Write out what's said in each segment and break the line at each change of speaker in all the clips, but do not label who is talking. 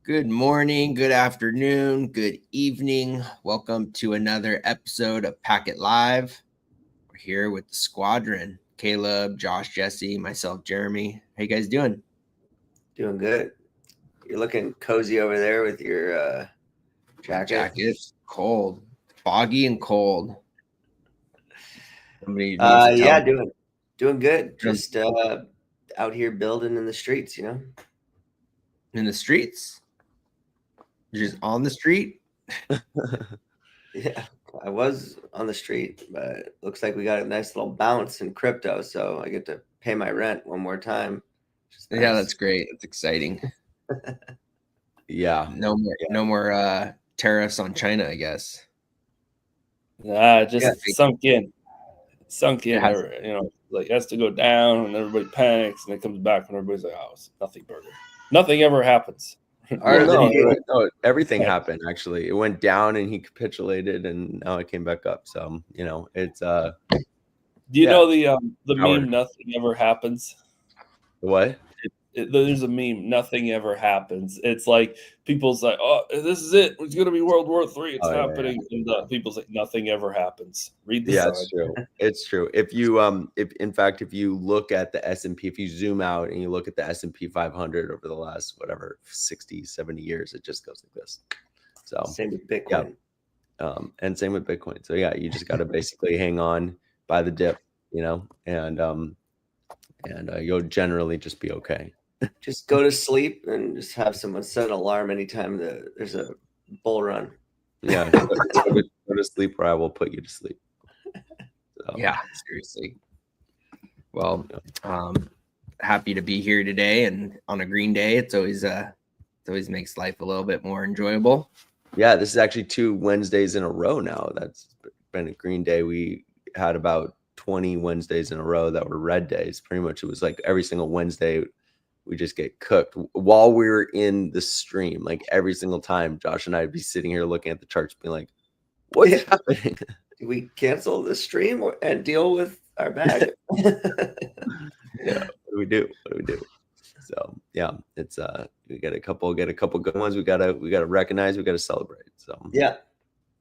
Good morning, good afternoon, good evening. Welcome to another episode of Packet Live. We're here with the squadron. Caleb, Josh, Jesse, myself, Jeremy. How you guys doing?
Doing good. You're looking cozy over there with your jacket.
Cold, foggy and cold. Somebody needs to
Yeah,
tell
doing good.
them
Just out here building in the streets,
in the streets. You're just on the street.
Yeah, I was on the street, but looks like we got a nice little bounce in crypto, so I get to pay my rent one more time. Nice.
Yeah, that's great. That's exciting.
Yeah.
No more tariffs on China, I guess.
Sunk in.
Has-
Like it has to go down and everybody panics and it comes back and everybody's like, oh, it's nothing burger. Nothing ever happens.
No, everything happened actually. It went down and he capitulated and now it came back up. So, it's
Do you know the
Howard.
meme nothing ever happens?
What?
There's a meme, nothing ever happens. It's like people's like, oh, this is it. It's going to be World War III. It's happening. Yeah. And people's like, nothing ever happens. Read the sign.
It's true. It's true. If you look at the S&P, if you zoom out and you look at the S&P 500 over the last, 60, 70 years, it just goes like this. So
same with Bitcoin.
Yeah. And same with Bitcoin. So yeah, you just got to basically hang on by the dip, and you'll generally just be okay.
Just go to sleep and just have someone set an alarm anytime there's a bull run.
Yeah, go to sleep or I will put you to sleep.
So. Yeah, seriously. Well, happy to be here today, and on a green day, it always makes life a little bit more enjoyable.
Yeah, this is actually 2 Wednesdays in a row now. That's been a green day. We had about 20 Wednesdays in a row that were red days. Pretty much, it was like every single Wednesday we just get cooked while we were in the stream. Like every single time, Josh and I would be sitting here looking at the charts, being like, "What's happening?
Do we cancel the stream and deal with our bag?"
Yeah, what do we do? So yeah, it's we get a couple good ones. We gotta recognize. We gotta celebrate. So
yeah,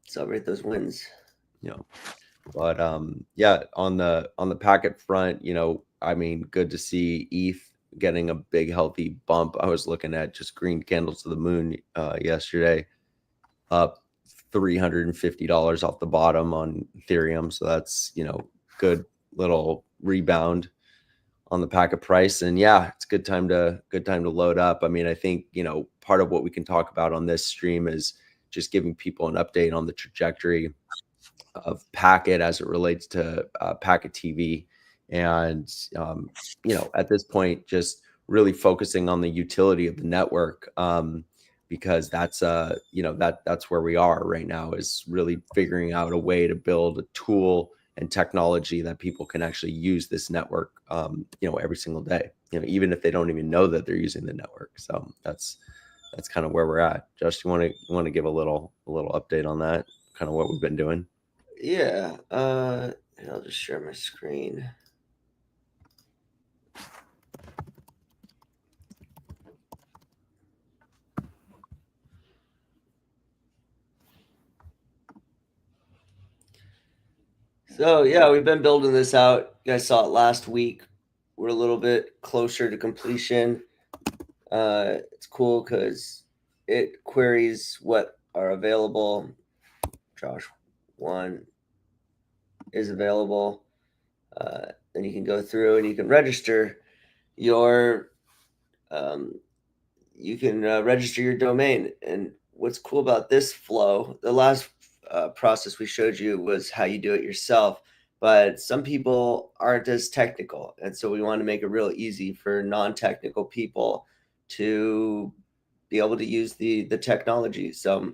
celebrate those wins.
But yeah, on the packet front, good to see ETH getting a big healthy bump. I was looking at just green candles to the moon yesterday, up $350 off the bottom on Ethereum. So that's good little rebound on the packet price. And yeah, it's good time to load up. I mean, I think part of what we can talk about on this stream is just giving people an update on the trajectory of packet as it relates to packet TV. And, at this point, just really focusing on the utility of the network, because that's, that's where we are right now, is really figuring out a way to build a tool and technology that people can actually use this network, every single day, even if they don't even know that they're using the network. So that's kind of where we're at. Josh, you want to give a little update on that, kind of what we've been doing?
Yeah. I'll just share my screen. So yeah, we've been building this out. You guys saw it last week. We're a little bit closer to completion. It's cool because it queries what are available. Josh 1 is available. Then you can go through and you can register your register your domain. And what's cool about this flow, the last process we showed you was how you do it yourself, but some people aren't as technical, and so we want to make it real easy for non-technical people to be able to use the technology. So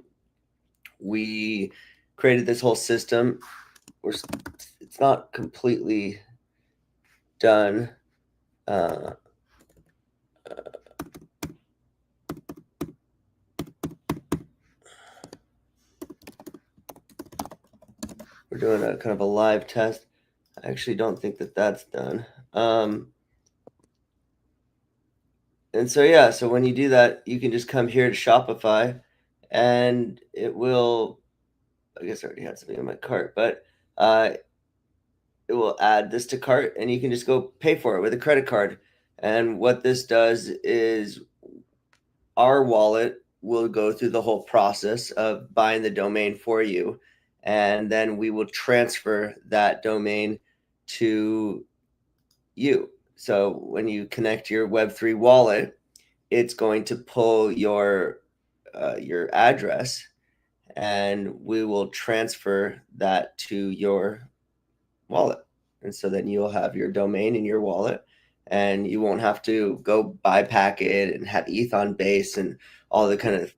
we created this whole system. It's not completely done. We're doing a kind of a live test. I actually don't think that that's done. And And so, yeah, so when you do that, you can just come here to Shopify and it will, I guess I already had something in my cart, but it will add this to cart and you can just go pay for it with a credit card. And what this does is our wallet will go through the whole process of buying the domain for you. And then we will transfer that domain to you. So when you connect your Web3 wallet, it's going to pull your address, and we will transfer that to your wallet. And so then you'll have your domain in your wallet, and you won't have to go buy Packet and have ETH on base and all the kind of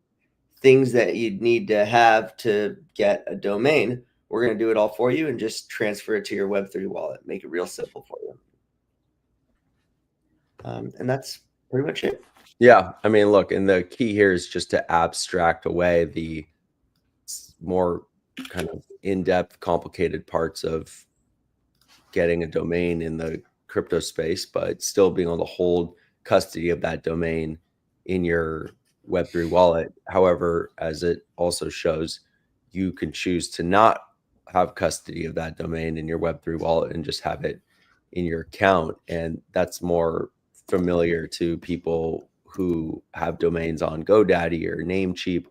things that you'd need to have to get a domain. We're going to do it all for you and just transfer it to your Web3 wallet. Make it real simple for you. And that's pretty much it.
Yeah, I mean, look, and the key here is just to abstract away the more kind of in-depth, complicated parts of getting a domain in the crypto space, but still being able to hold custody of that domain in your Web3 wallet. However, as it also shows, you can choose to not have custody of that domain in your Web3 wallet and just have it in your account. And that's more familiar to people who have domains on GoDaddy or Namecheap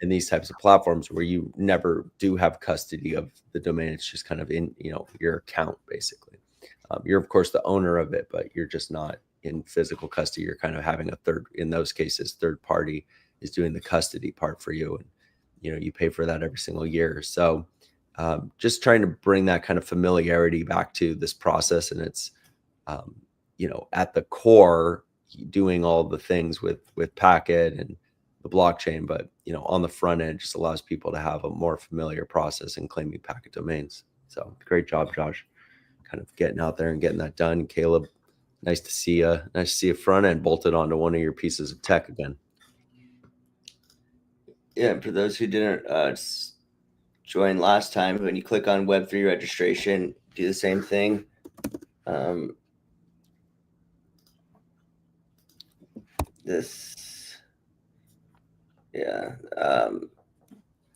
and these types of platforms where you never do have custody of the domain. It's just kind of in, your account, basically. You're of course the owner of it, but you're just not in physical custody. You're kind of having a third, in those cases, third party is doing the custody part for you. And, you pay for that every single year. So just trying to bring that kind of familiarity back to this process. And it's, at the core, doing all the things with Packet and the blockchain, but on the front end, just allows people to have a more familiar process in claiming Packet domains. So great job, Josh, kind of getting out there and getting that done. Caleb, nice to see you. Nice to see a front end bolted onto one of your pieces of tech again.
Yeah, and for those who didn't join last time, when you click on Web3 registration, do the same thing.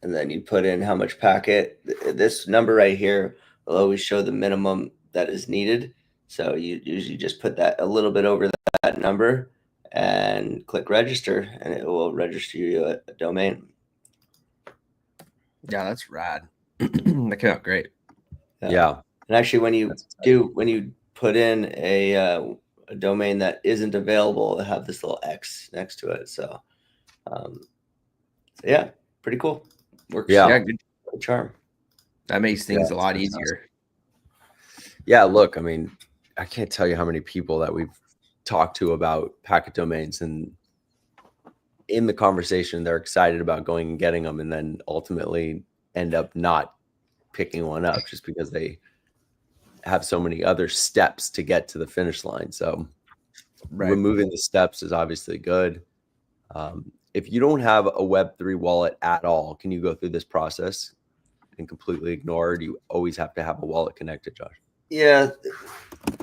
And then you put in how much Packet. This number right here will always show the minimum that is needed. So you usually just put that a little bit over that number and click register, and it will register you a domain.
Yeah, that's rad. That came out great.
Yeah.
And actually, when you put in a domain that isn't available, it'll have this little X next to it. So yeah, pretty cool. Works.
Yeah, good
charm.
That makes things a lot easier.
Yeah, look, I mean, I can't tell you how many people that we've talked to about Packet domains, and in the conversation, they're excited about going and getting them, and then ultimately end up not picking one up just because they have so many other steps to get to the finish line. So removing the steps is obviously good. If you don't have a Web3 wallet at all, can you go through this process and completely ignore it? Do you always have to have a wallet connected, Josh?
Yeah,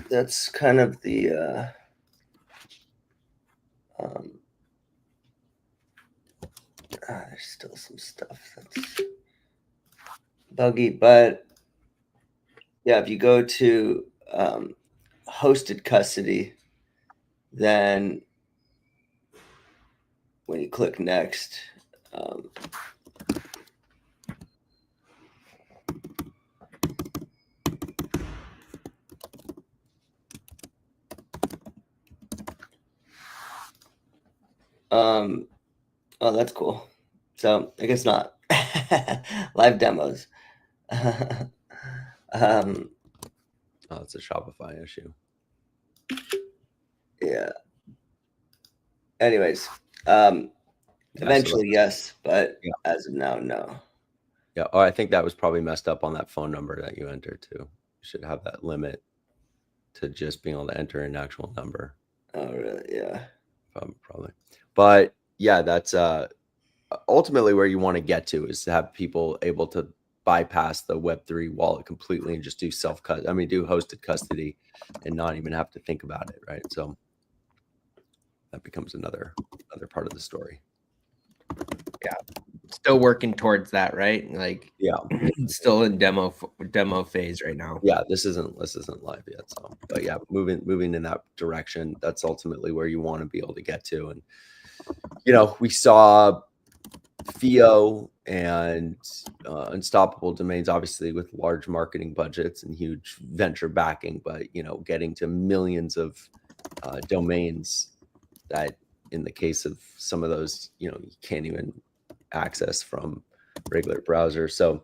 that's kind of the there's still some stuff that's buggy, but yeah, if you go to hosted custody, then when you click next, oh, that's cool. So I guess not. Live demos.
Oh, it's a Shopify issue.
Yeah. Anyways, eventually, yes, but as of now, no.
Yeah. Oh, I think that was probably messed up on that phone number that you entered too. You should have that limit to just being able to enter an actual number.
Oh, really? Yeah.
Probably. But yeah, that's ultimately where you want to get to, is to have people able to bypass the Web3 wallet completely and just do do hosted custody and not even have to think about it. Right. So that becomes another part of the story.
Still working towards that, right? Like,
Yeah,
still in demo phase right now.
yeah. This isn't live yet. So, but yeah, moving in that direction. That's ultimately where you want to be able to get to. And we saw Theo and Unstoppable Domains, obviously with large marketing budgets and huge venture backing, but getting to millions of domains that, in the case of some of those, you can't even access from regular browsers. So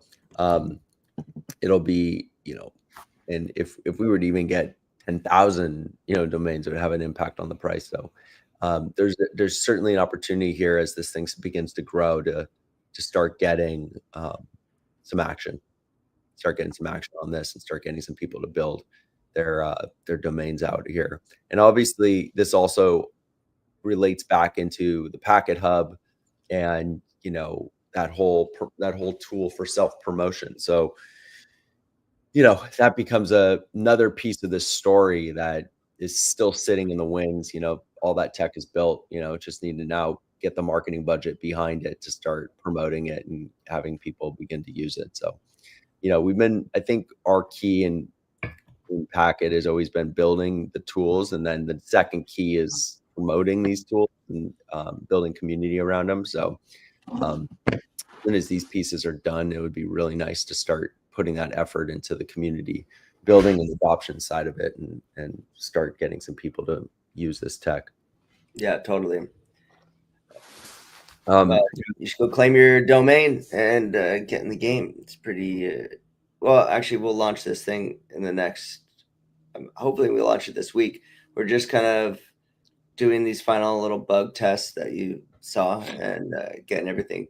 it'll be, and if we were to even get 10,000 domains, it would have an impact on the price. So there's certainly an opportunity here as this thing begins to grow to start getting some action on this, and start getting some people to build their domains out here. And obviously this also relates back into the Packet Hub and that whole tool for self-promotion. So that becomes another piece of this story that is still sitting in the wings. All that tech is built, just need to now get the marketing budget behind it to start promoting it and having people begin to use it. So, I think our key in Packet has always been building the tools. And then the second key is promoting these tools and building community around them. So as soon as these pieces are done, it would be really nice to start putting that effort into the community building and adoption side of it, and start getting some people to use this tech.
Yeah, totally. You should go claim your domain and get in the game. It's pretty well, actually, we'll launch this thing in the next hopefully we launch it this week. We're just kind of doing these final little bug tests that you saw and getting everything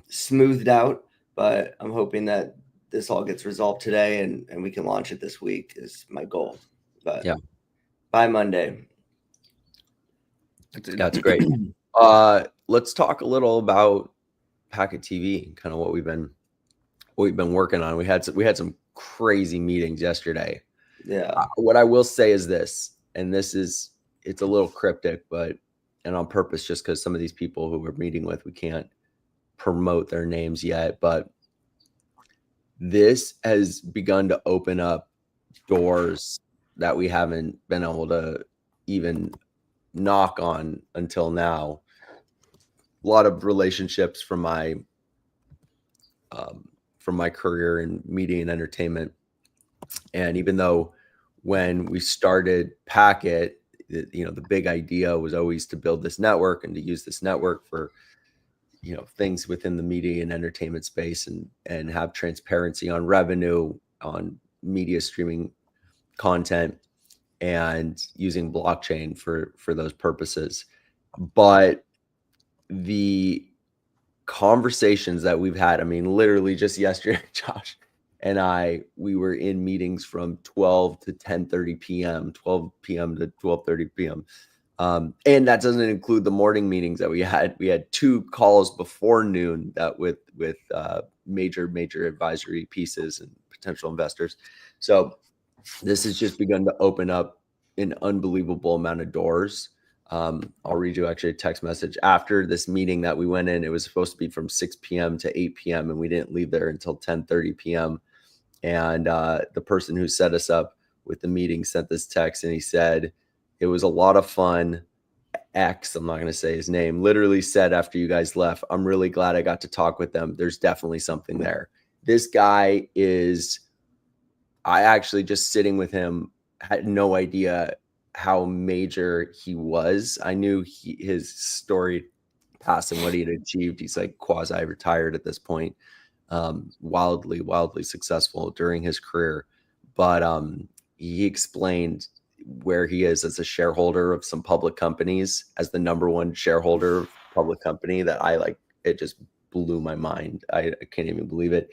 smoothed out, but I'm hoping that this all gets resolved today and we can launch it this week is my goal. But
yeah,
by Monday.
That's great. Let's talk a little about Packet TV and kind of what we've been working on. We had some crazy meetings yesterday.
Yeah.
What I will say is this, and it's a little cryptic, and on purpose, just because some of these people who we're meeting with, we can't promote their names yet, but this has begun to open up doors that we haven't been able to even knock on until now. A lot of relationships from my career in media and entertainment. And even though when we started Packet, the big idea was always to build this network and to use this network for things within the media and entertainment space, and have transparency on revenue, on media streaming content, and using blockchain for those purposes. But the conversations that we've had, I mean, literally just yesterday, Josh and we were in meetings from 12 to 10:30 p.m., 12 p.m. to 12:30 p.m. And that doesn't include the morning meetings that we had. We had 2 calls before noon that with major advisory pieces and potential investors. So this has just begun to open up an unbelievable amount of doors. I'll read you actually a text message after this meeting that we went in. It was supposed to be from 6 p.m. to 8 p.m. and we didn't leave there until 10:30 p.m. And the person who set us up with the meeting sent this text, and he said, "It was a lot of fun. X," I'm not going to say his name, literally said after you guys left, "I'm really glad I got to talk with them. There's definitely something there." This guy I actually just sitting with him had no idea how major he was. I knew his story past and what he had achieved. He's like quasi-retired at this point, wildly successful during his career. But he explained where he is as a shareholder of some public companies, as the #1 shareholder of public company, that it just blew my mind. I can't even believe it.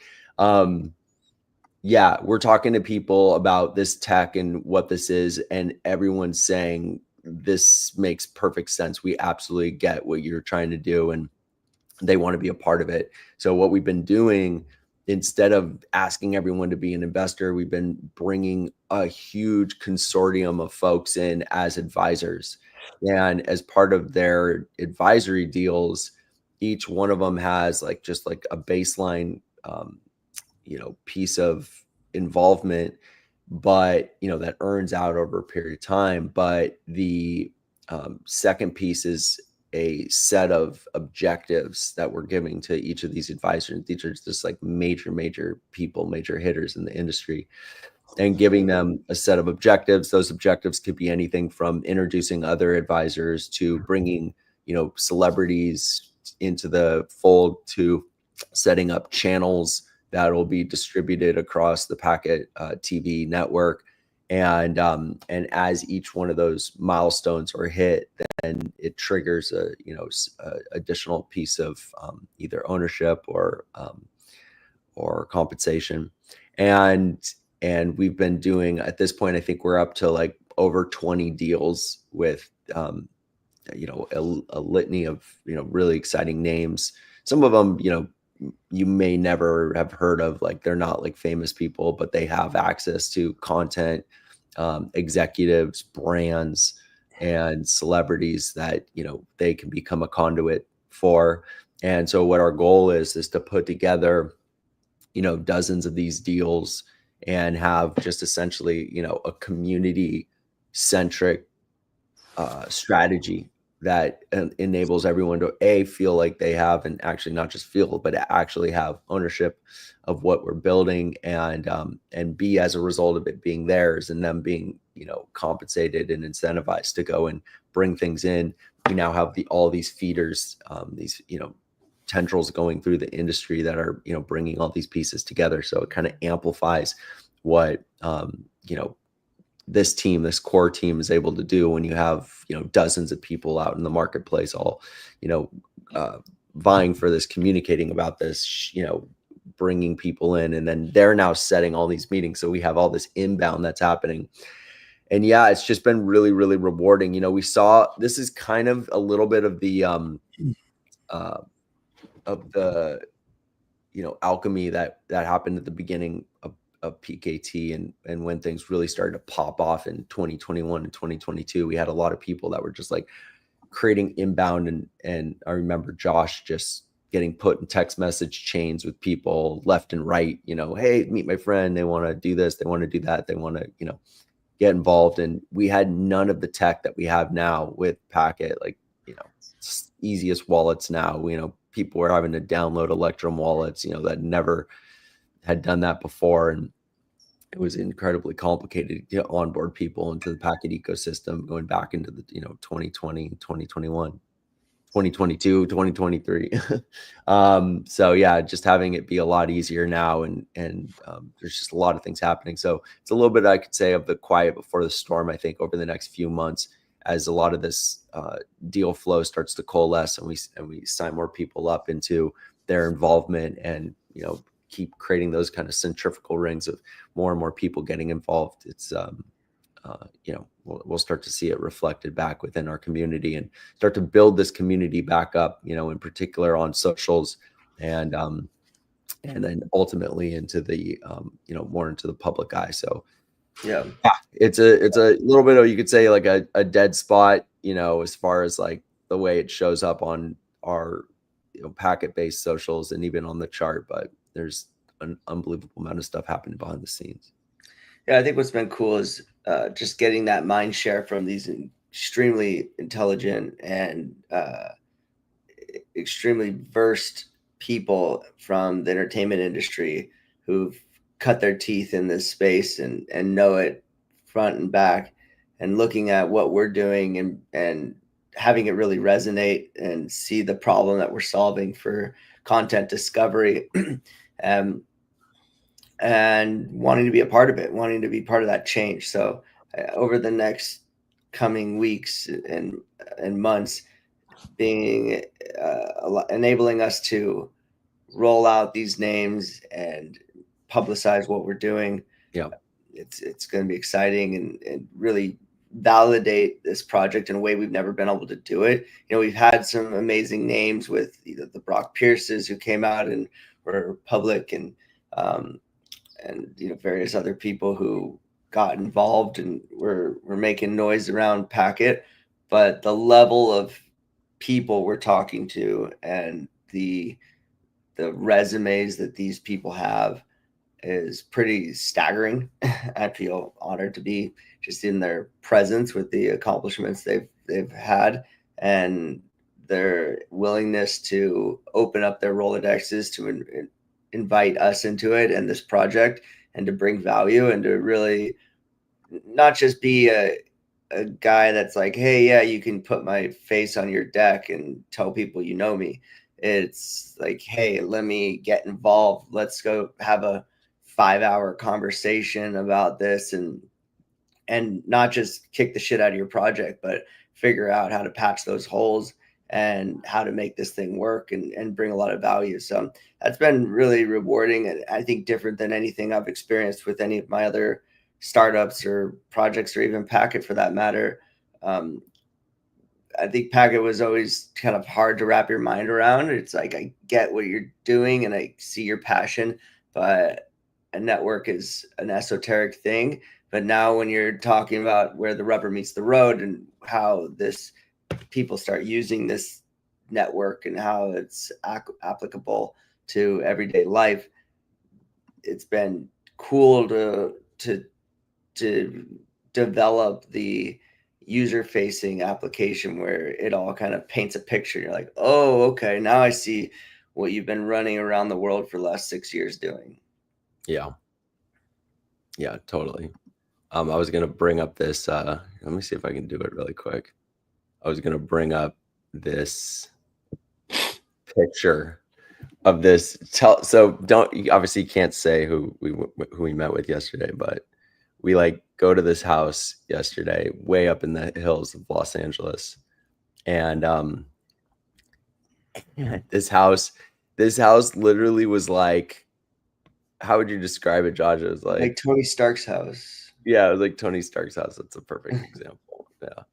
Yeah, we're talking to people about this tech and what this is, and everyone's saying this makes perfect sense. We absolutely get what you're trying to do, and they want to be a part of it. So what we've been doing instead of asking everyone to be an investor, we've been bringing a huge consortium of folks in as advisors. And as part of their advisory deals, each one of them has like just like a baseline, piece of involvement, but that earns out over a period of time. But the second piece is a set of objectives that we're giving to each of these advisors. These are just like major people, major hitters in the industry, and giving them a set of objectives. Those objectives could be anything from introducing other advisors to bringing, celebrities into the fold, to setting up channels that will be distributed across the Packet TV network. And as each one of those milestones are hit, then it triggers a additional piece of either ownership or compensation. And we've been doing, at this point, I think we're up to like over 20 deals with a litany of really exciting names. Some of them you may never have heard of, like they're not like famous people, but they have access to content, executives, brands, and celebrities that they can become a conduit for. And so what our goal is to put together dozens of these deals and have just essentially a community centric strategy that enables everyone to feel like they have, and actually not just feel, but actually have ownership of what we're building, and B, as a result of it being theirs and them being compensated and incentivized to go and bring things in. We now have all these feeders, these tendrils going through the industry that are bringing all these pieces together. So it kind of amplifies what this core team is able to do when you have dozens of people out in the marketplace all vying for this, communicating about this, bringing people in, and then they're now setting all these meetings. So we have all this inbound that's happening. And yeah, it's just been really, really rewarding. We saw, this is kind of a little bit of the alchemy that happened at the beginning of PKT, and when things really started to pop off in 2021 and 2022, we had a lot of people that were just like creating inbound, and I remember Josh just getting put in text message chains with people left and right, hey, meet my friend, they want to do this, they want to do that, they want to get involved. And we had none of the tech that we have now with Packet, like easiest wallets now. People were having to download Electrum wallets, that never had done that before. And it was incredibly complicated to onboard people into the Packet ecosystem, going back into the, 2020, 2021, 2022, 2023. So yeah, just having it be a lot easier now. And there's just a lot of things happening. So it's a little bit, I could say, of the quiet before the storm, I think, over the next few months, as a lot of this deal flow starts to coalesce, and we sign more people up into their involvement, and keep creating those kind of centrifugal rings of more and more people getting involved. It's we'll start to see it reflected back within our community, and start to build this community back up, in particular on socials, and then ultimately into the more into the public eye. So yeah, it's a little bit of, you could say, like a dead spot, as far as like the way it shows up on our Packet based socials and even on the chart, but there's an unbelievable amount of stuff happening behind the scenes.
Yeah, I think what's been cool is just getting that mind share from these extremely intelligent and extremely versed people from the entertainment industry who've cut their teeth in this space and know it front and back, and looking at what we're doing and having it really resonate and see the problem that we're solving for content discovery, and wanting to be a part of it, wanting to be part of that change. So over the next coming weeks and months, being enabling us to roll out these names and publicize what we're doing.
Yeah,
it's going to be exciting, and really validate this project in a way we've never been able to do it. We've had some amazing names with either the Brock Pierces who came out and were public and and various other people who got involved and were making noise around Packet. But the level of people we're talking to and the resumes that these people have is pretty staggering. I feel honored to be just in their presence with the accomplishments they've had, and their willingness to open up their Rolodexes to invite us into it and this project, and to bring value, and to really not just be a guy that's like, hey, yeah, you can put my face on your deck and tell people you know me. It's like, hey, let me get involved. Let's go have a 5-hour conversation about this, and not just kick the shit out of your project, but figure out how to patch those holes and how to make this thing work and bring a lot of value. So that's been really rewarding, and I think different than anything I've experienced with any of my other startups or projects, or even Packet for that matter. I think Packet was always kind of hard to wrap your mind around. It's like, I get what you're doing and I see your passion, but a network is an esoteric thing. But now when you're talking about where the rubber meets the road and how people start using this network and how it's applicable to everyday life, it's been cool to develop the user-facing application where it all kind of paints a picture. You're like, oh, okay, now I see what you've been running around the world for the last 6 years doing.
Yeah, totally. I was gonna bring up this. Let me see if I can do it really quick. I was gonna bring up this picture of this. So you obviously can't say who we met with yesterday, but we go to this house yesterday, way up in the hills of Los Angeles, and this house literally was like, how would you describe it, Josh? It was
like Tony Stark's house.
Yeah, it was like Tony Stark's house. That's a perfect example. Yeah,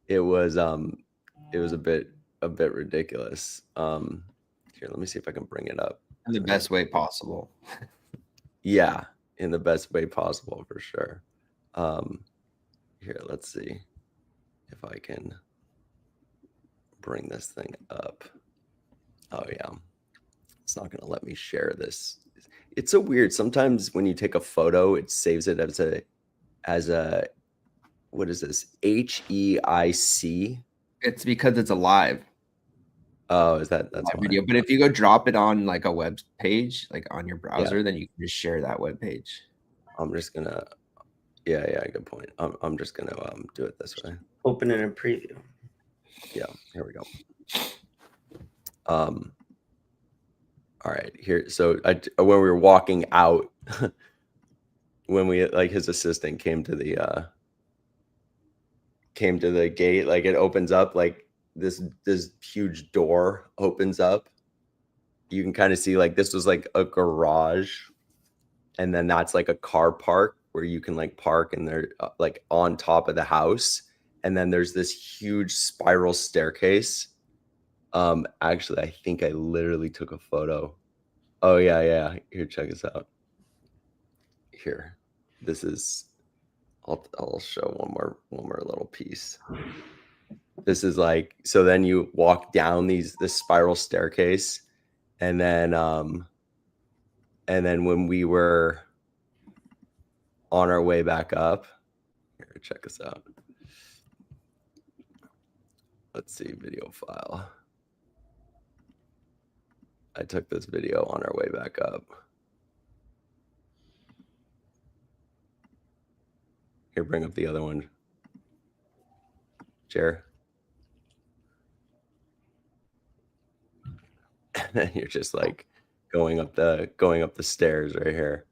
it was a bit ridiculous. Here, let me see if I can bring it up
in the best way possible.
Yeah, in the best way possible, for sure. Here, let's see if I can bring this thing up. Oh yeah, it's not gonna let me share this. It's so weird. Sometimes when you take a photo, it saves it as a what is this? HEIC.
It's because it's a live.
Oh, is that's
why? Video? But if you go drop it on like a web page, like on your browser, then you can just share that web page.
I'm just gonna. Yeah, good point. I'm just gonna do it this way.
Open it in preview.
Yeah, here we go. All right, here. So when we were walking out, when we his assistant came to the gate, it opens up, this huge door opens up. You can kind of see this was a garage, and then that's a car park where you can park, and they're on top of the house, and then there's this huge spiral staircase. Actually, I think I literally took a photo. Oh yeah. Here, check this out. Here, this is. I'll show one more little piece. This is so then you walk down this spiral staircase, and then when we were on our way back up, here, check this out. Let's see, video file. I took this video on our way back up. Here, bring up the other one. Jer. And then you're just going up the stairs right here,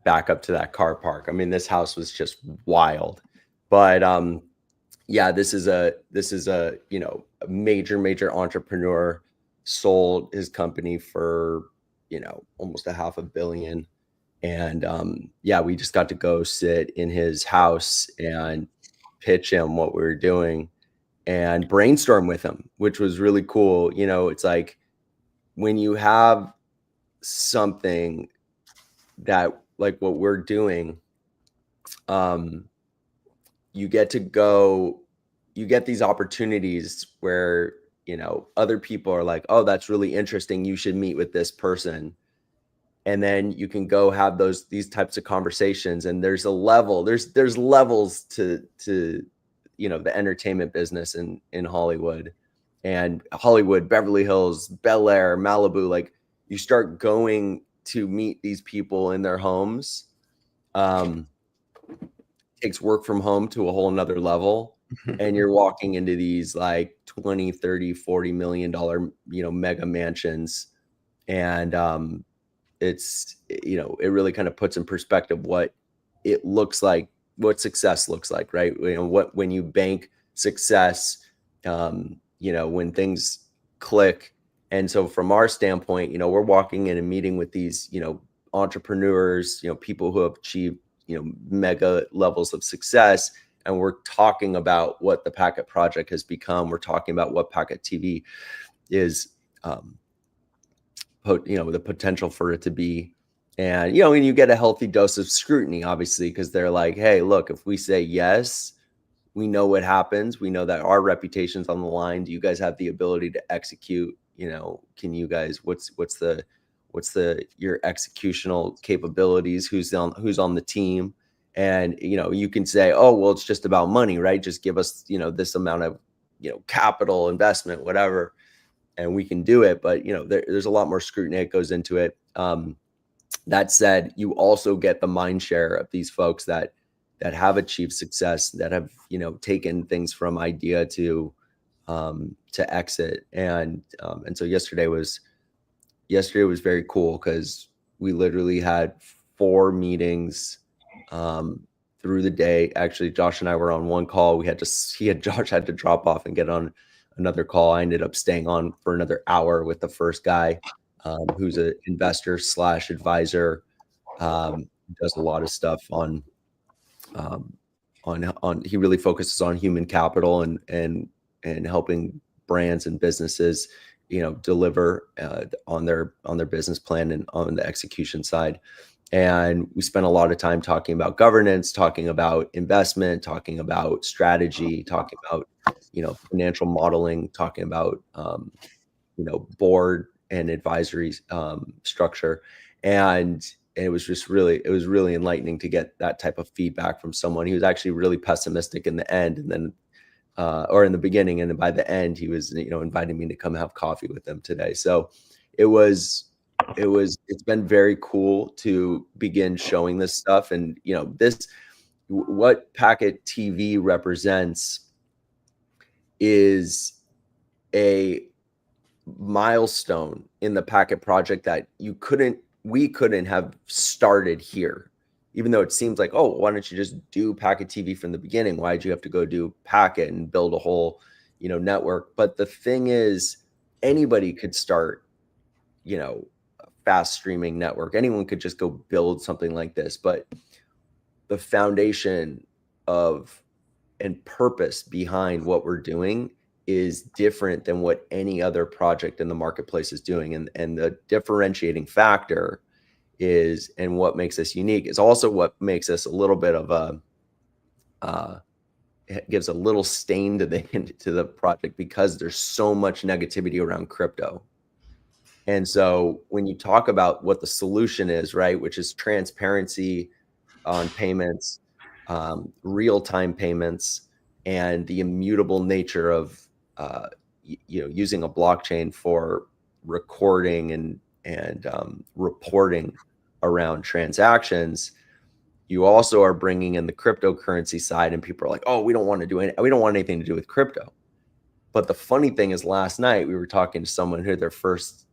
back up to that car park. I mean, this house was just wild. But yeah, this is a a major entrepreneur, sold his company for almost $500 million. And yeah, we just got to go sit in his house and pitch him what we were doing and brainstorm with him, which was really cool. It's when you have something that like what we're doing, you get to go, you get these opportunities where, you know, other people are like, oh, that's really interesting, you should meet with this person. And then you can go have these types of conversations, and there's a level, there's levels to you know, the entertainment business in Hollywood. And Hollywood, Beverly Hills, Bel Air, Malibu, like you start going to meet these people in their homes. Takes work from home to a whole nother level. And you're walking into these like 20, 30, 40 million dollar, you know, mega mansions. And it's, you know, it really kind of puts in perspective what it looks like, what success looks like, right? You know, what, when you bank success, you know, when things click. And so from our standpoint, you know, we're walking in and meeting with these, you know, entrepreneurs, you know, people who have achieved, you know, mega levels of success. And we're talking about what the Packet Project has become. We're talking about what Packet TV is, you know, the potential for it to be. And, you know, and you get a healthy dose of scrutiny, obviously, because they're like, hey, look, if we say yes, we know what happens. We know that our reputation's on the line. Do you guys have the ability to execute? You know, can you guys, what's your executional capabilities? Who's on the team? And, you know, you can say, oh, well, it's just about money, right? Just give us, you know, this amount of, you know, capital investment, whatever, and we can do it. But, you know, there's a lot more scrutiny that goes into it. That said, you also get the mind share of these folks that have achieved success, that have, you know, taken things from idea to exit. And so yesterday was very cool because we literally had 4 meetings through the day. Actually, Josh and I were on one call. Josh had to drop off and get on another call. I ended up staying on for another hour with the first guy, who's an investor / advisor, does a lot of stuff on he really focuses on human capital and helping brands and businesses, you know, deliver on their business plan and on the execution side. And we spent a lot of time talking about governance, talking about investment, talking about strategy, talking about, you know, financial modeling, talking about you know, board and advisory structure. And it was really enlightening to get that type of feedback from someone. He was actually really pessimistic in the end, and then or in the beginning, and then by the end he was, you know, inviting me to come have coffee with him today. So it's been very cool to begin showing this stuff. And, you know, what Packet TV represents is a milestone in the Packet Project that we couldn't have started here. Even though it seems like, oh, why don't you just do Packet TV from the beginning? Why did you have to go do Packet and build a whole, you know, network? But the thing is, anybody could start, you know, a fast streaming network. Anyone could just go build something like this. But the foundation of and purpose behind what we're doing is different than what any other project in the marketplace is doing. And the differentiating factor is, and what makes us unique, is also what makes us a little bit of it gives a little stain to the project, because there's so much negativity around crypto. And so when you talk about what the solution is, right, which is transparency on payments, real-time payments, and the immutable nature of you know, using a blockchain for recording and reporting around transactions, you also are bringing in the cryptocurrency side. And people are like, oh, we don't want anything to do with crypto. But the funny thing is, last night we were talking to someone who their first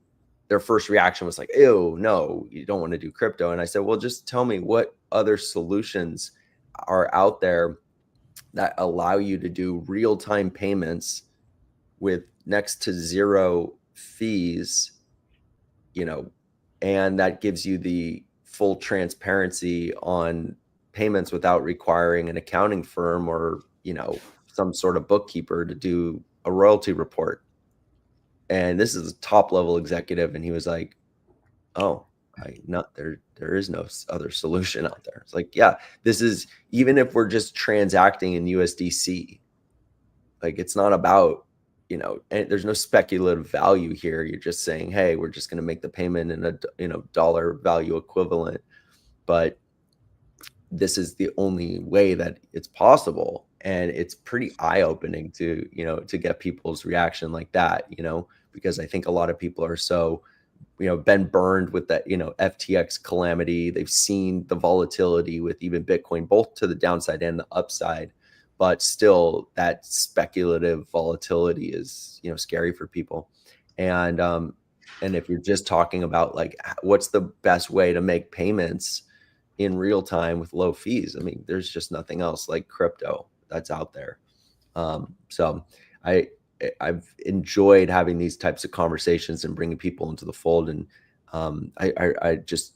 reaction was like, ew, no, you don't want to do crypto. And I said, well, just tell me what other solutions are out there that allow you to do real-time payments with next to zero fees, you know, and that gives you the full transparency on payments without requiring an accounting firm or, you know, some sort of bookkeeper to do a royalty report. And this is a top level executive. And he was like, oh, there is no other solution out there. It's like, yeah, this is, even if we're just transacting in USDC, like it's not about, and there's no speculative value here. You're just saying, hey, we're just going to make the payment in a, dollar value equivalent. But this is the only way that it's possible. And it's pretty eye-opening to, to get people's reaction like that, because I think a lot of people are so, been burned with that, FTX calamity. They've seen the volatility with even Bitcoin, both to the downside and the upside, but still that speculative volatility is, scary for people. And if you're just talking about like, what's the best way to make payments in real time with low fees, I mean, there's just nothing else like crypto that's out there. So I've enjoyed having these types of conversations and bringing people into the fold. And I just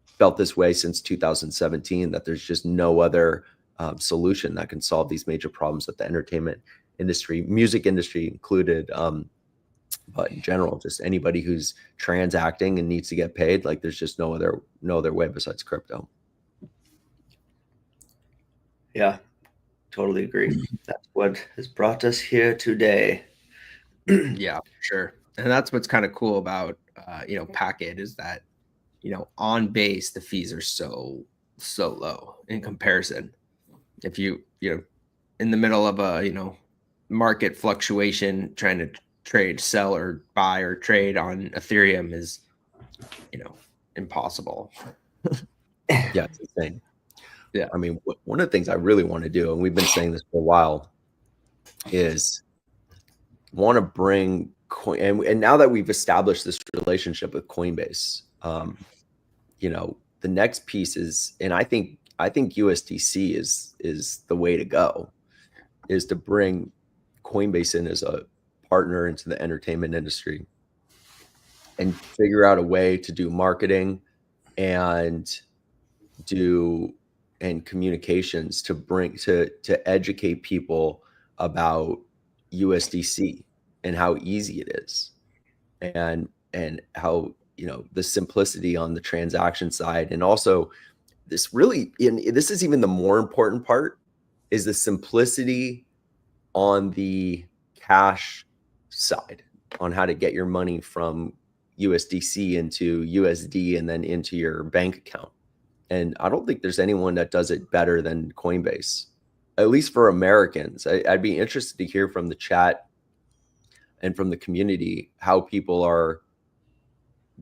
felt this way since 2017, that there's just no other solution that can solve these major problems that the entertainment industry, music industry included, but in general, just anybody who's transacting and needs to get paid, like there's just no other way besides crypto.
Yeah, totally agree. That's what has brought us here today.
Yeah, sure. And that's what's kind of cool about Packet, is that on base the fees are so low in comparison. If you in the middle of a market fluctuation, trying to trade, sell, or buy or trade on Ethereum is impossible.
Yeah, it's insane.
Yeah,
I mean, one of the things I really want to do, and we've been saying this for a while, is want to bring coin, and now that we've established this relationship with Coinbase, the next piece is, and I think USDC is the way to go, is to bring Coinbase in as a partner into the entertainment industry and figure out a way to do marketing and communications to bring to educate people about USDC and how easy it is, and how the simplicity on the transaction side, and also this is even the more important part, is the simplicity on the cash side, on how to get your money from USDC into USD and then into your bank account. And I don't think there's anyone that does it better than Coinbase, at least for Americans. I'd be interested to hear from the chat and from the community how people are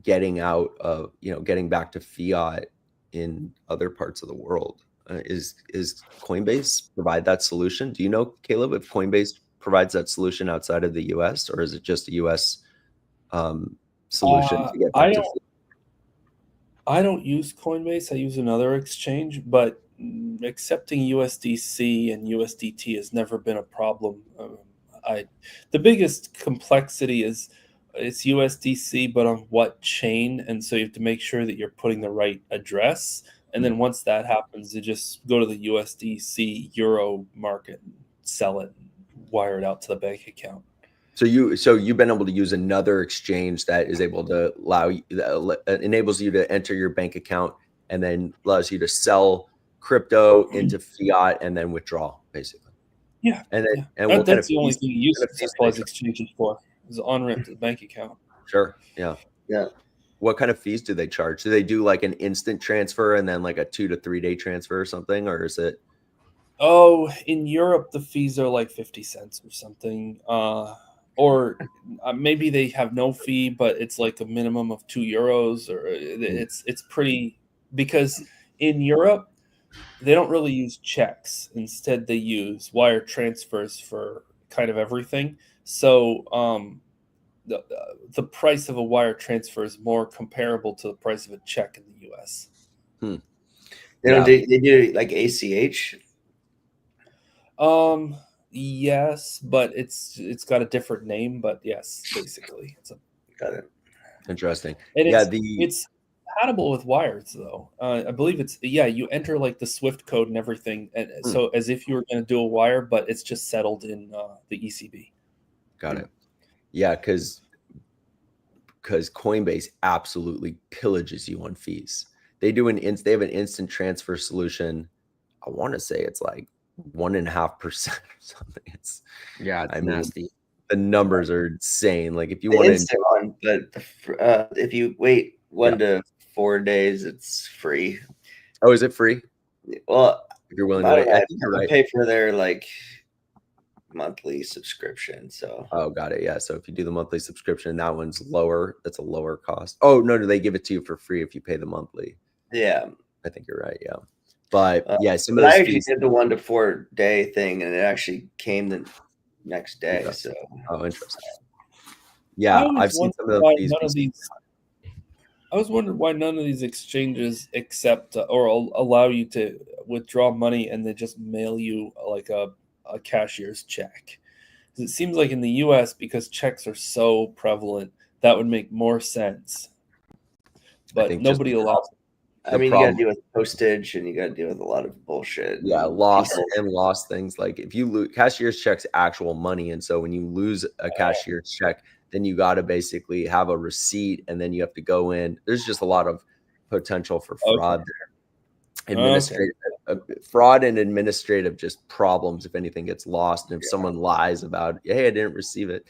getting out of, getting back to fiat in other parts of the world. Is Coinbase provide that solution? Do you know, Caleb, if Coinbase provides that solution outside of the US, or is it just a US solution to get back to fiat?
I don't use Coinbase. I use another exchange, but accepting USDC and USDT has never been a problem. The biggest complexity is it's USDC, but on what chain? And so you have to make sure that you're putting the right address. And then once that happens, you just go to the USDC Euro market, sell it, wire it out to the bank account.
So you've been able to use another exchange that is able to enables you to enter your bank account and then allows you to sell crypto into fiat and then withdraw, basically.
Yeah.
And then
that's the only thing you use centralized exchanges for, is on-ramp to the bank account.
Sure. Yeah.
Yeah.
What kind of fees do they charge? Do they do like an instant transfer and then like a 2 to 3 day transfer or something, or is it?
Oh, in Europe the fees are like 50 cents or something. Or maybe they have no fee, but it's like a minimum of €2, or it's pretty, because in Europe they don't really use checks. Instead, they use wire transfers for kind of everything. So the price of a wire transfer is more comparable to the price of a check in the US.
They do like ACH.
Yes, but it's got a different name. But yes, basically,
Got it.
Interesting.
And
Yeah,
it's compatible with wires, though. I believe you enter like the SWIFT code and everything, and so as if you were going to do a wire, but it's just settled in the ECB.
Got it. Yeah, because because Coinbase absolutely pillages you on fees. They have an instant transfer solution. I want to say it's like 1.5% or something. It's
nasty.
The numbers are insane. Like if you
The
want
instant one, but if you wait 1 to 4 days, it's free.
Oh, is it free?
Well,
if you're willing to wait, I think you're right.
Pay for their like monthly subscription. So
got it. Yeah. So if you do the monthly subscription, that one's lower. That's a lower cost. Oh no, they give it to you for free if you pay the monthly.
Yeah,
I think you're right. Yeah, but yeah,
but I actually did the 1 to 4 day thing, and it actually came the next day. So
interesting. Yeah, I've seen some of these.
I was wondering why none of these exchanges accept or allow you to withdraw money and they just mail you like a cashier's check. It seems like in the U.S., because checks are so prevalent, that would make more sense. But nobody allows it.
I mean, you got to deal with postage and you got to deal with a lot of bullshit.
Yeah, lost things. Like if you lose cashier's checks, actual money. And so when you lose a cashier's check, then you got to basically have a receipt and then you have to go in. There's just a lot of potential for fraud there. Administrative fraud and administrative just problems if anything gets lost. And if someone lies about, hey, I didn't receive it,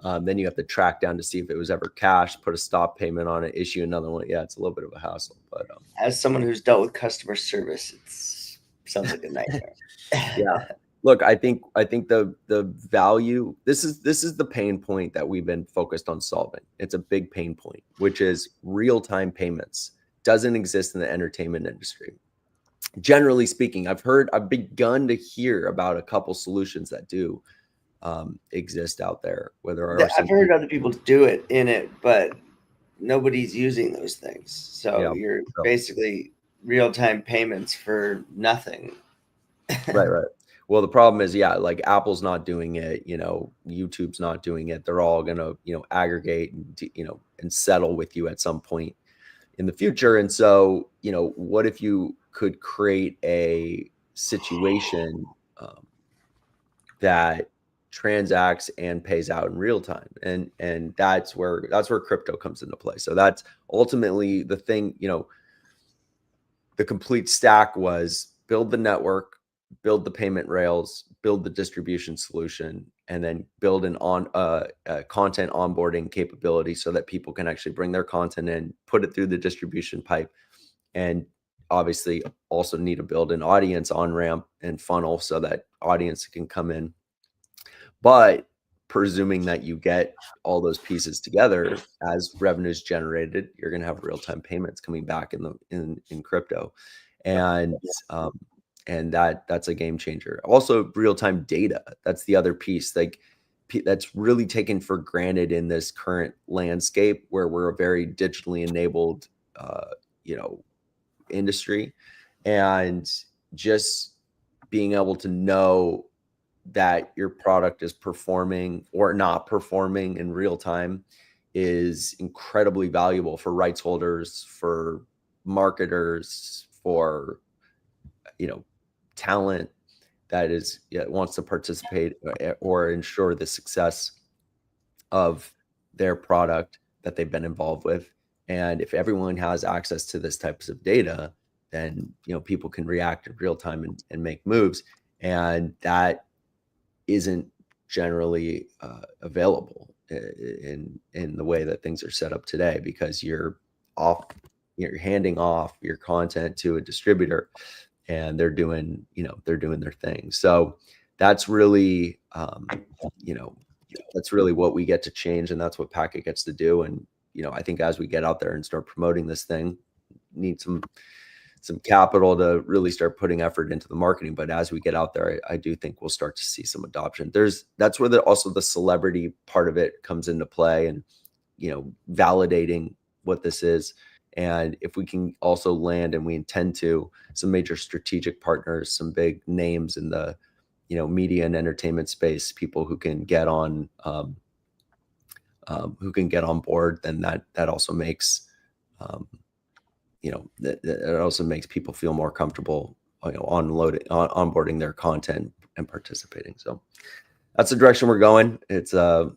then you have to track down to see if it was ever cashed, put a stop payment on it, issue another one. Yeah, it's a little bit of a hassle. But
as someone who's dealt with customer service, it sounds like a nightmare.
Yeah. Look, I think the value, this is the pain point that we've been focused on solving. It's a big pain point, which is real-time payments. Doesn't exist in the entertainment industry. Generally speaking, I've begun to hear about a couple solutions that do exist out there.
I've heard other people do it in it, but nobody's using those things. So you're basically real-time payments for nothing.
Right. Well, the problem is, like Apple's not doing it, YouTube's not doing it. They're all going to, aggregate and, and settle with you at some point in the future. And so, what if you could create a situation that transacts and pays out in real time? And that's where crypto comes into play. So that's ultimately the thing, the complete stack was build the network, build the payment rails, build the distribution solution, and then build a content onboarding capability so that people can actually bring their content in, put it through the distribution pipe, and obviously also need to build an audience on ramp and funnel so that audience can come in. But presuming that you get all those pieces together, as revenues generated, you're going to have real-time payments coming back in crypto, and that's a game changer. Also, real-time data. That's the other piece. Like that's really taken for granted in this current landscape where we're a very digitally enabled, industry, and just being able to know that your product is performing or not performing in real time is incredibly valuable for rights holders, for marketers, for talent that wants to participate or ensure the success of their product that they've been involved with. And if everyone has access to this types of data, then people can react in real time and make moves, and that isn't generally available in the way that things are set up today, because you're handing off your content to a distributor and they're doing their thing. So that's really that's really what we get to change, and that's what Packet gets to do. And I think as we get out there and start promoting this thing, need some capital to really start putting effort into the marketing. But as we get out there, I do think we'll start to see some adoption. That's where also the celebrity part of it comes into play, and validating what this is. And if we can also land, and we intend to, some major strategic partners, some big names in the media and entertainment space, people who can get on board, then that also makes it also makes people feel more comfortable onboarding their content and participating. So that's the direction we're going. It's still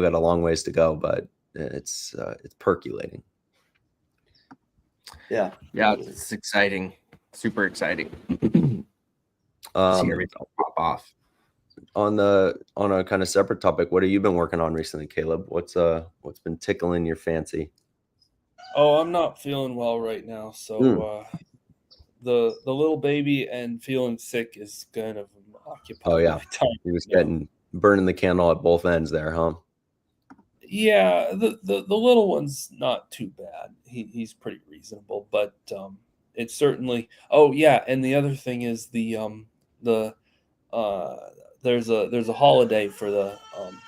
got a long ways to go, but it's percolating.
Yeah,
it's exciting, super exciting. See everything pop off.
On a kind of separate topic, what have you been working on recently, Caleb? What's been tickling your fancy?
Oh, I'm not feeling well right now, so the little baby and feeling sick is kind of occupying my time.
He was burning the candle at both ends there, huh?
Yeah, the little one's not too bad. He's pretty reasonable, but it's certainly. Oh yeah, and the other thing is there's a holiday for the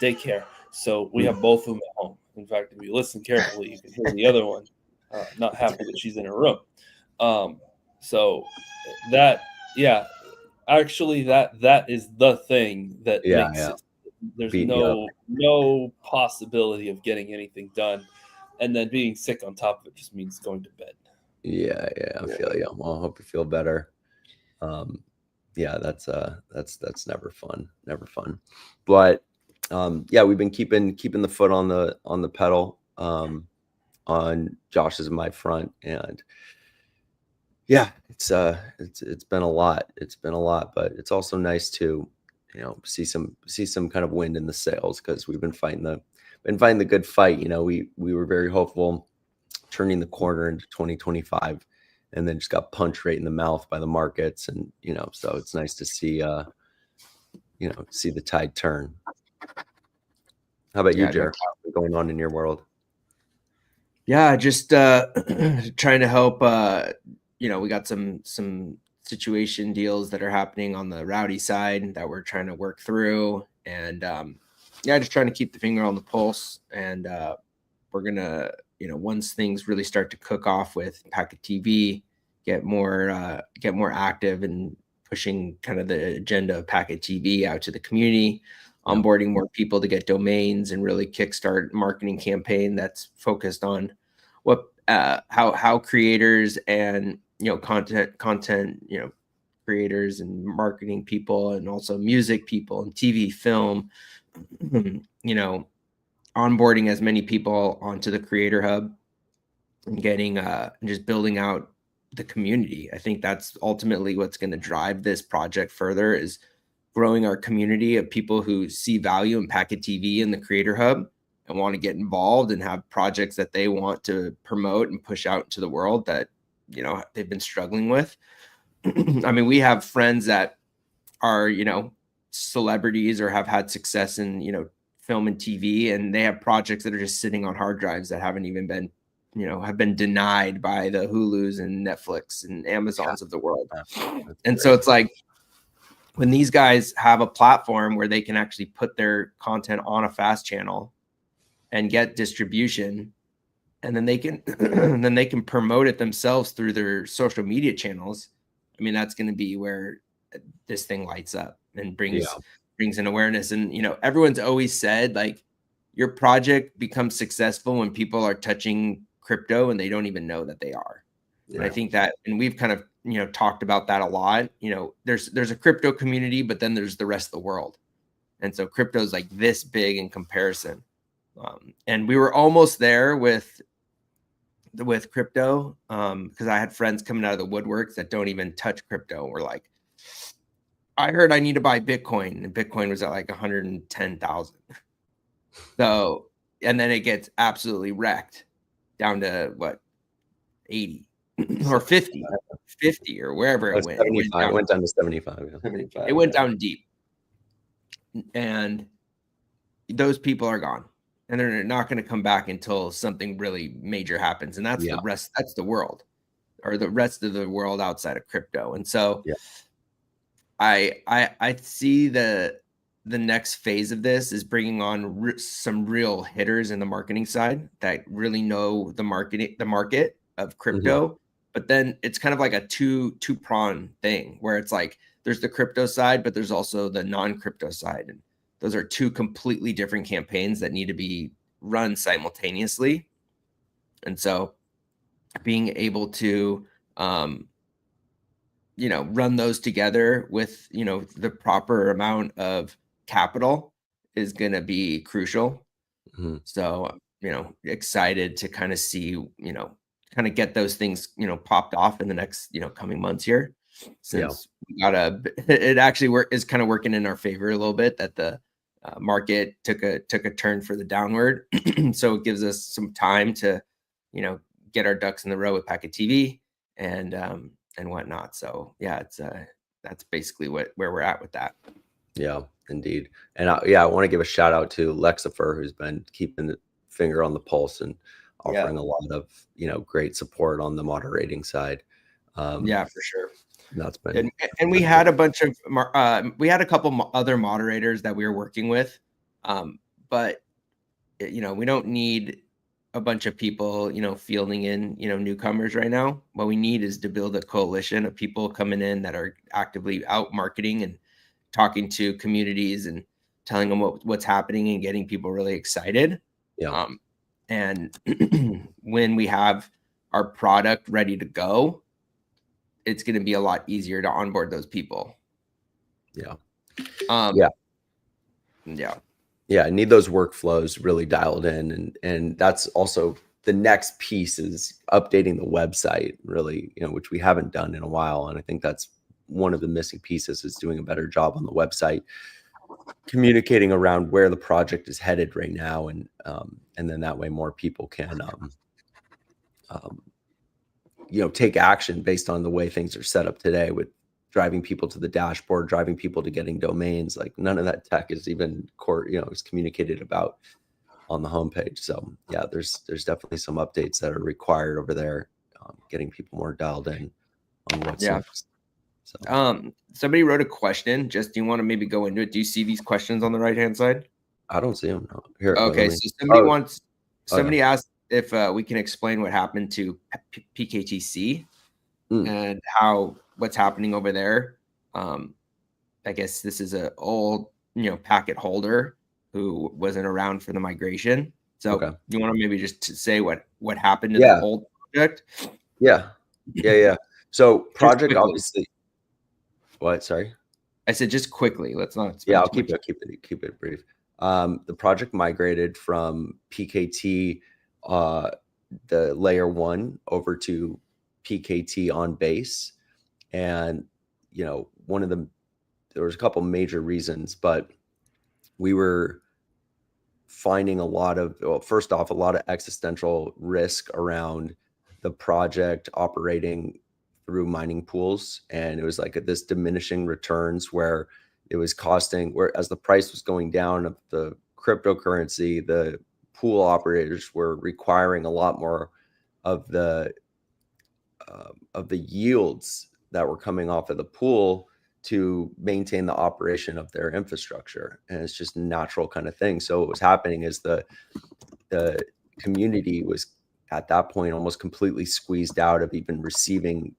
daycare, so we have both of them at home. In fact, if you listen carefully, you can hear the other one not happy that she's in her room. So that actually that is the thing that makes it. There's no possibility of getting anything done, and then being sick on top of it just means going to bed.
Yeah, I feel you. Well, I hope you feel better. Yeah, that's never fun. But we've been keeping the foot on the pedal on Josh's and my front, and yeah, it's been a lot. But it's also nice to see some kind of wind in the sails, because we've been fighting the good fight. We were very hopeful turning the corner into 2025, and then just got punched right in the mouth by the markets, and so it's nice to see see the tide turn. How about you, Jared? What's going on in your world?
Yeah, just trying to help. We got some situation deals that are happening on the Rowdy side that we're trying to work through, and just trying to keep the finger on the pulse. And we're gonna, once things really start to cook off with Packet TV, get more active and pushing kind of the agenda of Packet TV out to the community, onboarding more people to get domains, and really kickstart marketing campaign that's focused on how creators and content creators and marketing people, and also music people and TV, film, onboarding as many people onto the Creator Hub, and getting just building out the community. I think that's ultimately what's going to drive this project further, is growing our community of people who see value in Packet TV and the Creator Hub, and want to get involved and have projects that they want to promote and push out into the world that they've been struggling with. I mean, we have friends that are celebrities or have had success in film and TV, and they have projects that are just sitting on hard drives that haven't even been have been denied by the Hulus and Netflix and Amazons of the world. And so it's like, when these guys have a platform where they can actually put their content on a fast channel and get distribution, and then they can promote it themselves through their social media channels. I mean, that's going to be where this thing lights up and brings an awareness. And everyone's always said, like, your project becomes successful when people are touching crypto and they don't even know that they are. And I think that, and we've kind of talked about that a lot. There's a crypto community, but then there's the rest of the world, and so crypto is like this big in comparison. And we were almost there with crypto, because I had friends coming out of the woodworks that don't even touch crypto. We're like, I heard I need to buy Bitcoin, and Bitcoin was at like 110,000. So, and then it gets absolutely wrecked down to what, 80 or 50 or wherever it went.
It went down to 75.
It went down deep, and those people are gone, and they're not going to come back until something really major happens. And that's the rest. That's the world, or the rest of the world outside of crypto. And so I see the next phase of this is bringing on some real hitters in the marketing side that really know the market of crypto. But then it's kind of like a two-prong thing, where it's like, there's the crypto side, but there's also the non-crypto side. And those are two completely different campaigns that need to be run simultaneously. And so being able to, run those together with, the proper amount of capital is going to be crucial. So excited to kind of see, kind of get those things, popped off in the next, coming months here, since we got it actually is kind of working in our favor a little bit, that the market took a turn for the downward. So it gives us some time to, get our ducks in the row with Packet TV and whatnot. So yeah, it's that's basically where we're at with that.
Yeah, indeed. And I want to give a shout out to Lexifer, who's been keeping the finger on the pulse and offering a lot of, great support on the moderating side.
Yeah, for sure.
That's been,
and we had a bunch of, we had a couple other moderators that we were working with. But, we don't need a bunch of people, fielding in, newcomers right now. What we need is to build a coalition of people coming in that are actively out marketing and talking to communities and telling them what's happening and getting people really excited.
Yeah.
And when we have our product ready to go, it's going to be a lot easier to onboard those people.
Yeah.
Yeah.
I need those workflows really dialed in. And that's also the next piece, is updating the website, really, which we haven't done in a while. And I think that's one of the missing pieces, is doing a better job on the website, communicating around where the project is headed right now. And then that way more people can, take action based on the way things are set up today, with driving people to the dashboard, driving people to getting domains. Like, none of that tech is even is communicated about on the homepage. So yeah, there's definitely some updates that are required over there, getting people more dialed in on what's next. So
somebody wrote a question. Just, do you want to maybe go into it? Do you see these questions on the right hand side?
I don't see them. No. Here.
Okay, so somebody asked if we can explain what happened to PKTC and what's happening over there. I guess this is an old, packet holder who wasn't around for the migration. So you want to maybe just say what happened to the old project?
Yeah. So project, obviously. What? Sorry.
I said just quickly. Let's not.
I'll keep it brief. The project migrated from PKT, the layer 1, over to PKT on base. And, there was a couple major reasons, but we were finding first off, a lot of existential risk around the project operating through mining pools. And it was like this diminishing returns, where it was costing, whereas the price was going down of the cryptocurrency, the pool operators were requiring a lot more of the yields that were coming off of the pool to maintain the operation of their infrastructure. And it's just a natural kind of thing. So what was happening is the community was at that point almost completely squeezed out of even receiving,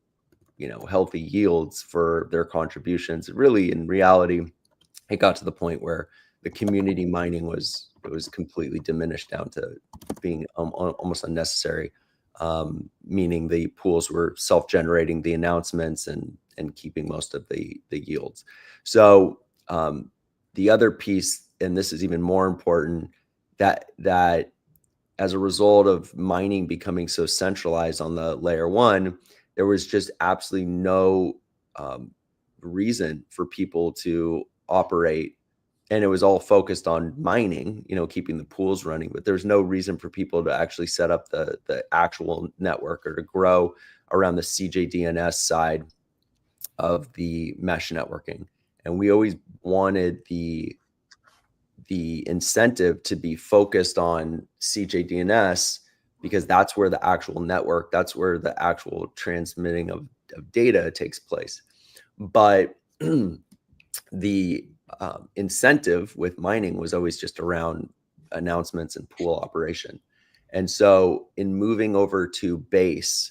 healthy yields for their contributions. Really, in reality, it got to the point where the community mining was completely diminished down to being almost unnecessary, meaning the pools were self-generating the announcements and keeping most of the yields. So the other piece, and this is even more important, that as a result of mining becoming so centralized on the layer 1, there was just absolutely no reason for people to operate. And it was all focused on mining, keeping the pools running, but there's no reason for people to actually set up the actual network or to grow around the CJDNS side of the mesh networking. And we always wanted the incentive to be focused on CJDNS, because that's where the actual network, that's where the actual transmitting of data takes place. But the incentive with mining was always just around announcements and pool operation. And so in moving over to base,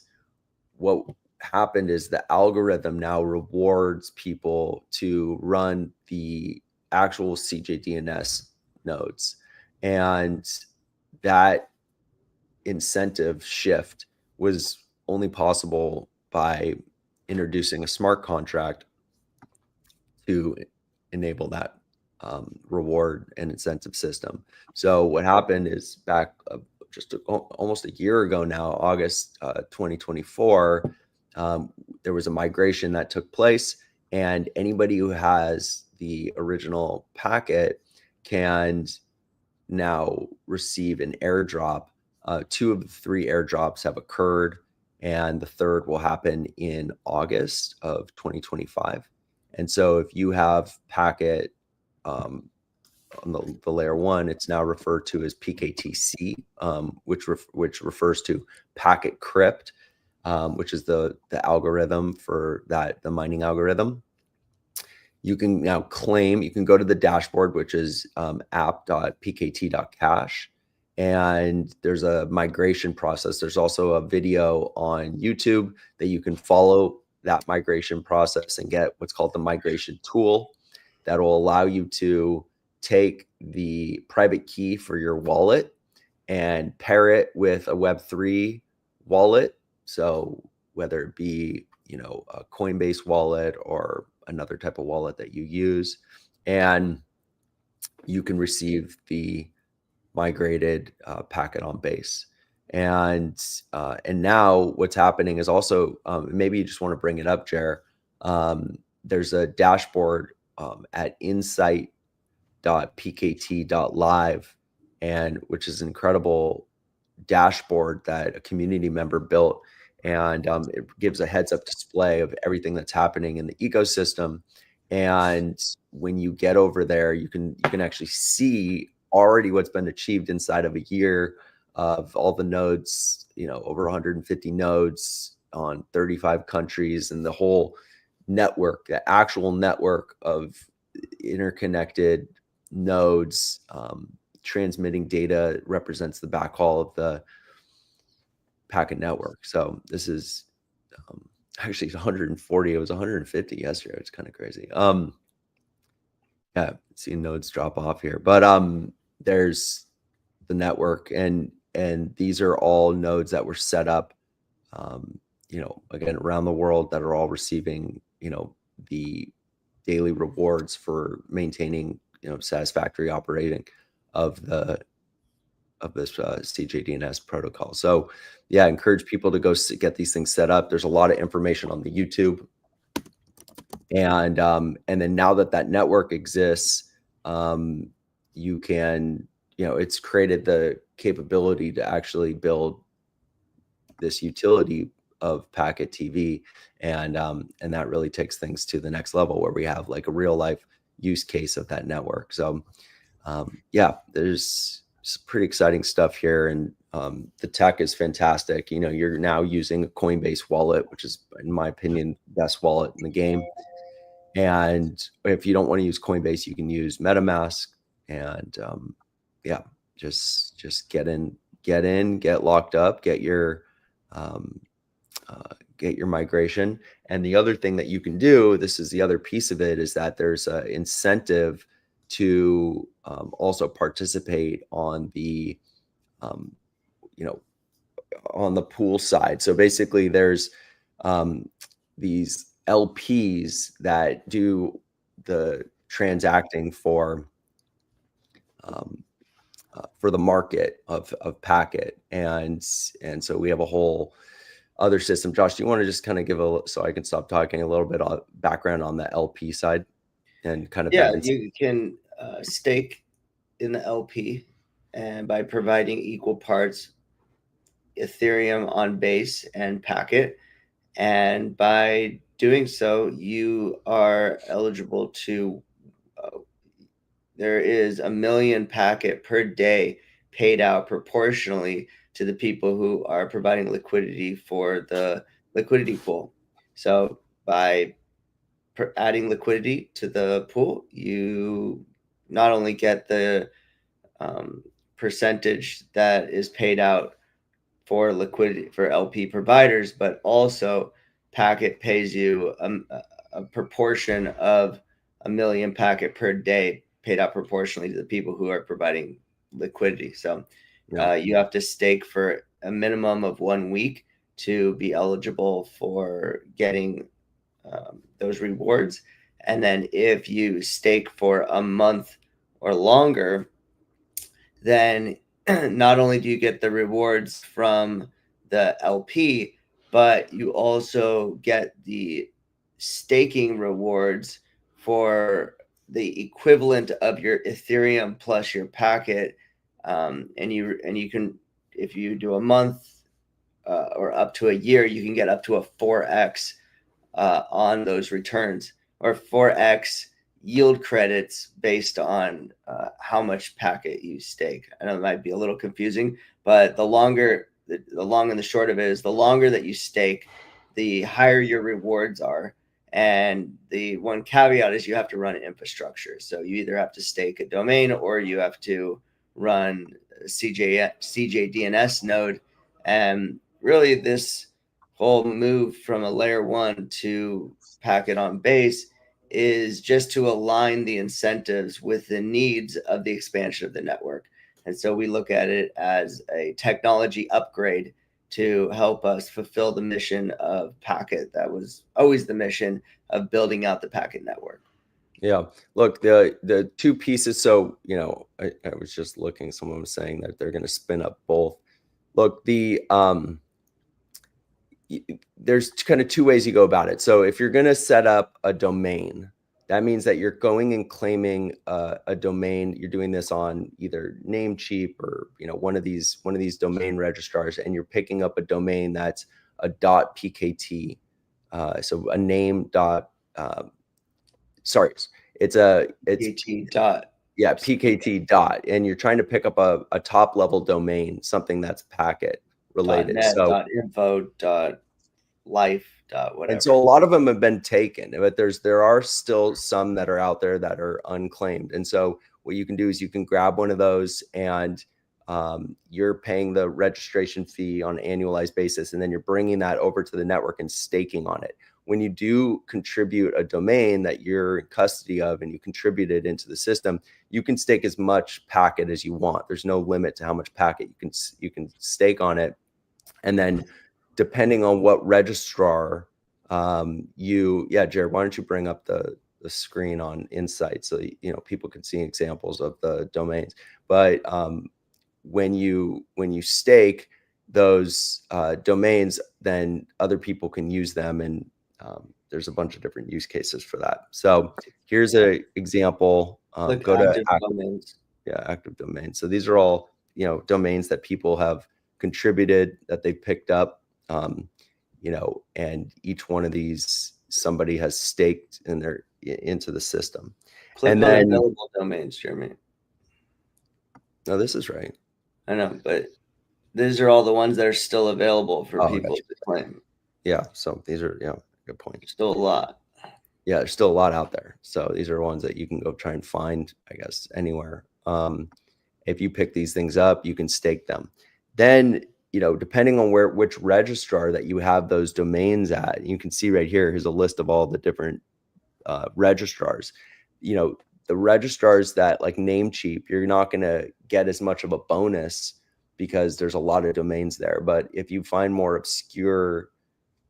what happened is the algorithm now rewards people to run the actual CJDNS nodes. And that incentive shift was only possible by introducing a smart contract to enable that reward and incentive system. So what happened is, back almost a year ago now, August 2024, there was a migration that took place, and anybody who has the original packet can now receive an airdrop. 2 of the 3 airdrops have occurred, and the third will happen in August of 2025. And so if you have packet on the layer 1, it's now referred to as PKTC, which refers to packet crypt, which is the algorithm for that, the mining algorithm. You can now claim, you can go to the dashboard, which is app.pkt.cache, and there's a migration process. There's also a video on YouTube that you can follow that migration process and get what's called the migration tool that will allow you to take the private key for your wallet and pair it with a Web3 wallet. So whether it be, a Coinbase wallet or another type of wallet that you use, and you can receive the migrated packet on Base. And now what's happening is also, maybe you just want to bring it up, Jer. There's a dashboard at insight.pkt.live, and which is an incredible dashboard that a community member built, and it gives a heads up display of everything that's happening in the ecosystem. And when you get over there, you can actually see already what's been achieved inside of a year of all the nodes, over 150 nodes on 35 countries, and the whole network, the actual network of interconnected nodes transmitting data represents the backhaul of the packet network. So this is actually 140. It was 150 yesterday. It's kind of crazy. Yeah, seeing nodes drop off here, but there's the network, and these are all nodes that were set up, again, around the world, that are all receiving, the daily rewards for maintaining, satisfactory operating of this CJDNS protocol. So yeah, I encourage people to go get these things set up. There's a lot of information on the YouTube. And then now that network exists, you can, it's created the capability to actually build this utility of Packet TV, and that really takes things to the next level, where we have like a real life use case of that network. So yeah, there's some pretty exciting stuff here, and the tech is fantastic. You're now using a Coinbase wallet, which is, in my opinion, best wallet in the game. And if you don't want to use Coinbase, you can use MetaMask, and yeah, just get locked up, get your migration. And the other thing that you can do, this is the other piece of it, is that there's an incentive to also participate on the on the pool side. So basically there's these LPs that do the transacting for the market of Packet, and so we have a whole other system. Josh, do you want to just kind of give so I can stop talking, a little bit of background on the LP side and kind of
you can stake in the LP, and by providing equal parts Ethereum on Base and Packet, and by doing so, you are eligible to. There is 1 million packet per day paid out proportionally to the people who are providing liquidity for the liquidity pool. So by adding liquidity to the pool, you not only get the percentage that is paid out for liquidity for LP providers, but also Packet pays you a proportion of 1 million packet per day paid out proportionally to the people who are providing liquidity. So you have to stake for a minimum of 1 week to be eligible for getting those rewards. And then if you stake for a month or longer, then not only do you get the rewards from the LP, but you also get the staking rewards for the equivalent of your Ethereum plus your packet. And you can, if you do a month or up to a year, you can get up to a 4x on those returns, or 4x yield credits based on how much packet you stake. I know it might be a little confusing, but the long and the short of it is, the longer that you stake, the higher your rewards are. And the one caveat is you have to run infrastructure. So you either have to stake a domain or you have to run a CJDNS node. And really, this whole move from a layer 1 to packet on base is just to align the incentives with the needs of the expansion of the network. And so we look at it as a technology upgrade to help us fulfill the mission of Packet. That was always the mission of building out the Packet network.
Yeah. Look, the two pieces. So, I was just looking, someone was saying that they're going to spin up both. Look, there's kind of two ways you go about it. So if you're going to set up a domain, that means that you're going and claiming a domain. You're doing this on either Namecheap or one of these domain registrars, and you're picking up a domain that's a .pkt. So a name dot. Sorry, it's
PKT dot.
Yeah, PKT dot, and you're trying to pick up a top level domain, something that's packet related.
.net,
so
.info, .life, whatever.
And so a lot of them have been taken, but there are still some that are out there that are unclaimed. And so what you can do is you can grab one of those, and you're paying the registration fee on an annualized basis, and then you're bringing that over to the network and staking on it. When you do contribute a domain that you're in custody of and you contribute it into the system, you can stake as much packet as you want. There's no limit to how much packet you can stake on it. And then depending on what registrar Jared, why don't you bring up the screen on Insight so people can see examples of the domains. But when you stake those domains, then other people can use them, and there's a bunch of different use cases for that. So here's an example. Go to active domains. Yeah, active domains. So these are all domains that people have contributed, that they picked up, and each one of these somebody has staked into the system.
Click
and
on
then
available domains, Jeremy.
No, this is right.
I know, but these are all the ones that are still available for people to claim.
Yeah, so these are good point.
There's still a lot.
Yeah, there's still a lot out there. So these are ones that you can go try and find, I guess, anywhere. If you pick these things up, you can stake them. Then, depending on which registrar that you have those domains at, you can see right here, here's a list of all the different registrars. The registrars that like Namecheap, you're not going to get as much of a bonus because there's a lot of domains there. But if you find more obscure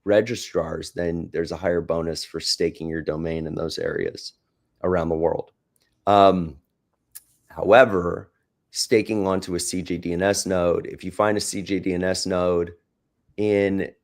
registrars, then there's a higher bonus for staking your domain in those areas around the world. However, staking onto a CJDNS node, if you find a CJDNS node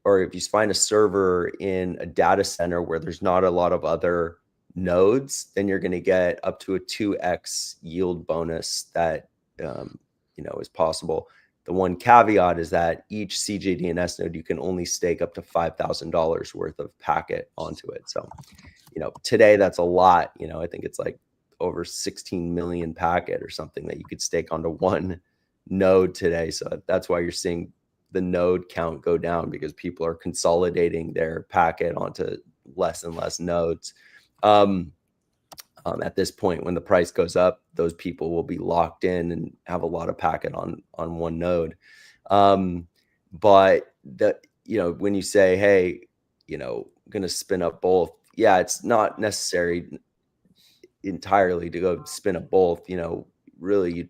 or if you find a server in a data center where there's not a lot of other nodes, then you're going to get up to a 2x yield bonus that is possible. The one caveat is that each CJDNS node, you can only stake up to $5,000 worth of packet onto it. So, today that's a lot. I think it's like over 16 million packet or something that you could stake onto one node today. So that's why you're seeing the node count go down, because people are consolidating their packet onto less and less nodes. At this point, when the price goes up, those people will be locked in and have a lot of packet on one node. But when you say, hey, going to spin up both, it's not necessary entirely to go spin up both. Really, you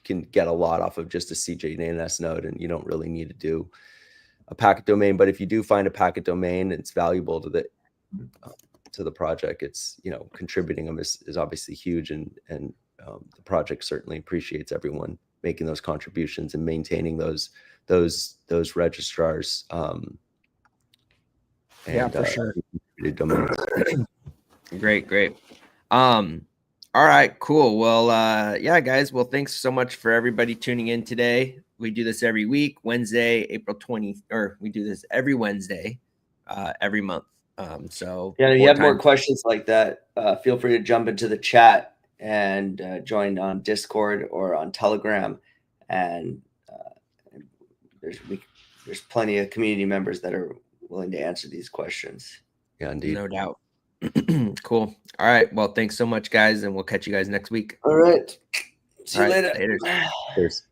can get a lot off of just a CJDNS node, and you don't really need to do a packet domain. But if you do find a packet domain, it's valuable to the project. It's contributing them is obviously huge, and the project certainly appreciates everyone making those contributions and maintaining those registrars.
Yeah, for sure.
Domains.
Great. All right, cool. Well, yeah, guys. Well, thanks so much for everybody tuning in today. We do this every week, Wednesday, April 20th, or we do this every Wednesday, every month. So
yeah, if you have more questions like that, feel free to jump into the chat and join on Discord or on Telegram. And there's plenty of community members that are willing to answer these questions.
Yeah, indeed.
No doubt. Cool. All right. Well, thanks so much, guys, and we'll catch you guys next week.
All right. See you later.
Later.
Cheers.